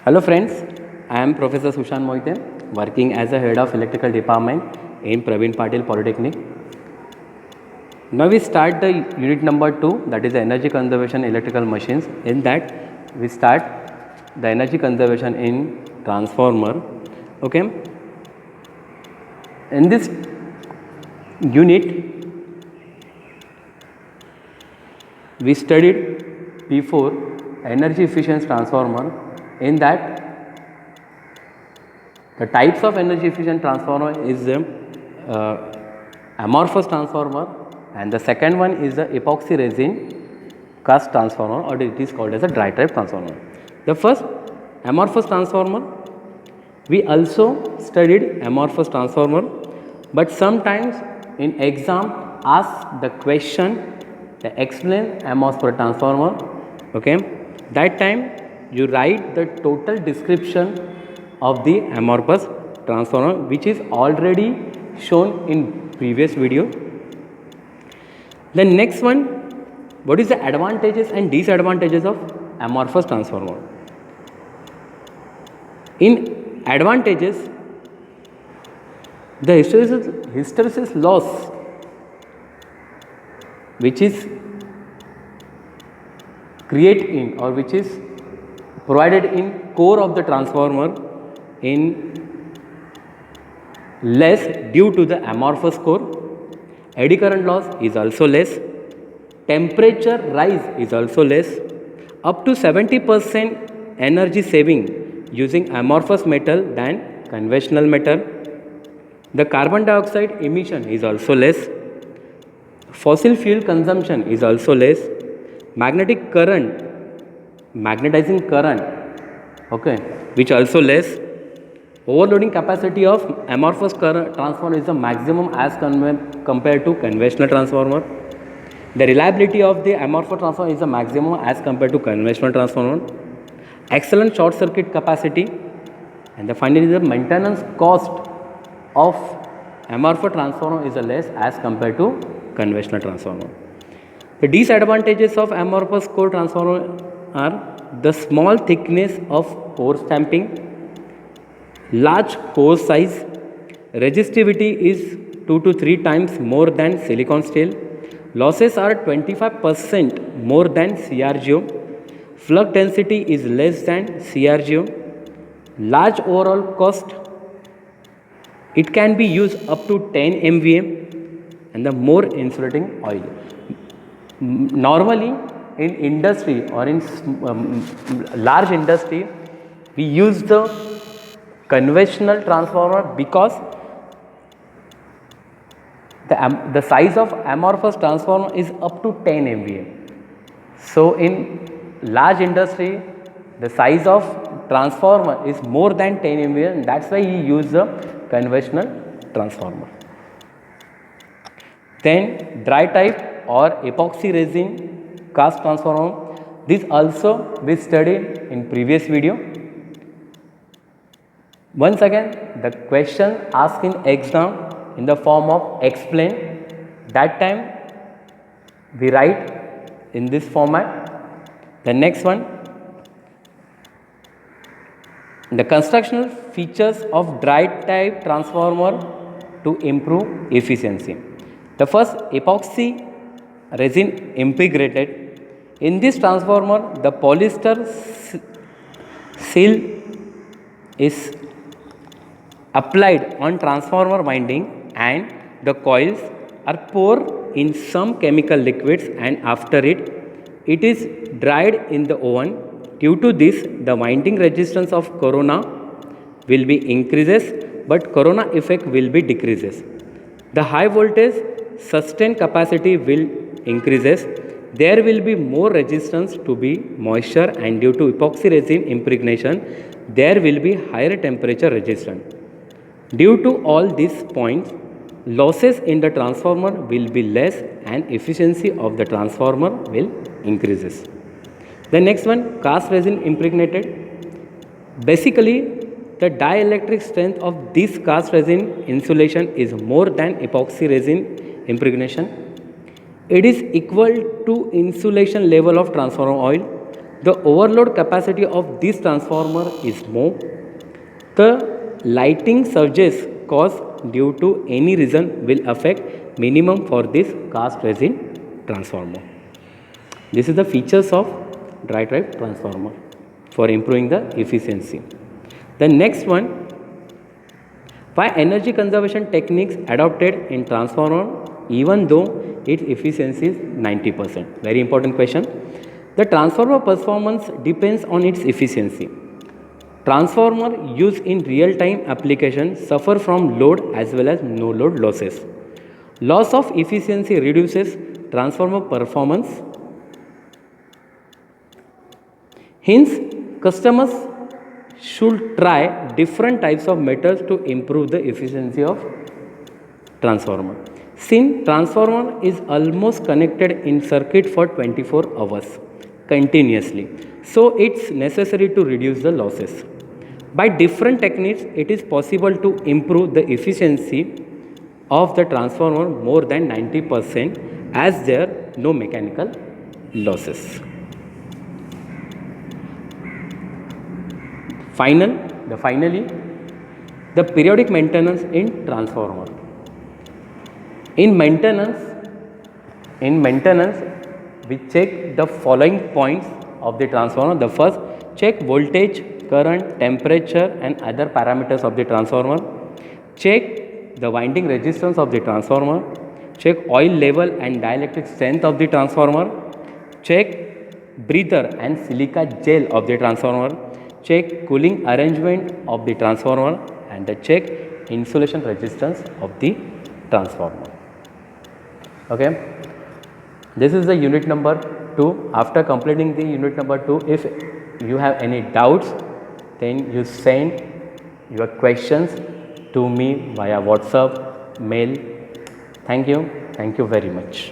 Hello friends, I am Professor Sushant Moite, working as a head of electrical department in Praveen Patil Polytechnic. Now we start the unit number 2, that is energy conservation electrical machines. In that we start the energy conservation in transformer. Okay. In this unit we studied before energy efficient transformer. In that the types of energy efficient transformer is amorphous transformer, and the second one is the epoxy resin cast transformer, or it is called as a dry type transformer. The first amorphous transformer, we also studied amorphous transformer, but sometimes in exam ask the question to explain amorphous transformer. Okay, that time you write the total description of the amorphous transformer, which is already shown in previous video. The next one, what is the advantages and disadvantages of amorphous transformer? In advantages, the hysteresis loss, which is created in or which is provided in core of the transformer in less due to the amorphous core. Eddy current loss is also less. Temperature rise is also less. Up to 70% energy saving using amorphous metal than conventional metal. The carbon dioxide emission is also less. Fossil fuel consumption is also less. Magnetizing current, okay, which also less. Overloading capacity of amorphous current transformer is the maximum as compared to conventional transformer. The reliability of the amorphous transformer is the maximum as compared to conventional transformer. Excellent short circuit capacity, and the finally the maintenance cost of amorphous transformer is the less as compared to conventional transformer. The disadvantages of amorphous core transformer are the small thickness of core stamping, large core size, resistivity is 2 to 3 times more than silicon steel, losses are 25% more than CRGO, flux density is less than CRGO, large overall cost, it can be used up to 10 MVA, and the more insulating oil. Normally in industry or in large industry we use the conventional transformer because the size of amorphous transformer is up to 10 MVA. So in large industry the size of transformer is more than 10 MVA, and that's why you use the conventional transformer. Then dry type or epoxy resin cast transformer, this also we studied in previous video. Once again the question asked in exam in the form of explain, that time we write in this format. The next one, the constructional features of dry type transformer to improve efficiency. The first, epoxy resin integrated. In this transformer the polyester seal is applied on transformer winding and the coils are poured in some chemical liquids, and after it is dried in the oven. Due to this the winding resistance of corona will be increases, but corona effect will be decreases. The high voltage sustained capacity will increases. There will be more resistance to be moisture, and due to epoxy resin impregnation there will be higher temperature resistance. Due to all these points, losses in the transformer will be less and efficiency of the transformer will increases. The next one, cast resin impregnated. Basically the dielectric strength of this cast resin insulation is more than epoxy resin impregnation. It is equal to insulation level of transformer oil. the overload capacity of this transformer is more. The lighting surges caused due to any reason will affect minimum for this cast resin transformer. This is the features of dry type transformer for improving the efficiency. The next one, why energy conservation techniques adopted in transformer even though its efficiency is 90%. Very important question. The transformer performance depends on its efficiency. Transformer used in real-time application suffer from load as well as no load losses. Loss of efficiency reduces transformer performance. Hence, customers should try different types of methods to improve the efficiency of transformer. Since transformer is almost connected in circuit for 24 hours continuously, so it's necessary to reduce the losses. By different techniques, it is possible to improve the efficiency of the transformer more than 90% as there are no mechanical losses. Finally, the periodic maintenance in transformer. In maintenance, we check the following points of the transformer. The first, check voltage, current, temperature and other parameters of the transformer. Check the winding resistance of the transformer. Check oil level and dielectric strength of the transformer. Check breather and silica gel of the transformer. Check cooling arrangement of the transformer and check insulation resistance of the transformer. Okay. This is the unit number 2. After completing the unit number 2, if you have any doubts, then you send your questions to me via WhatsApp, mail. Thank you very much.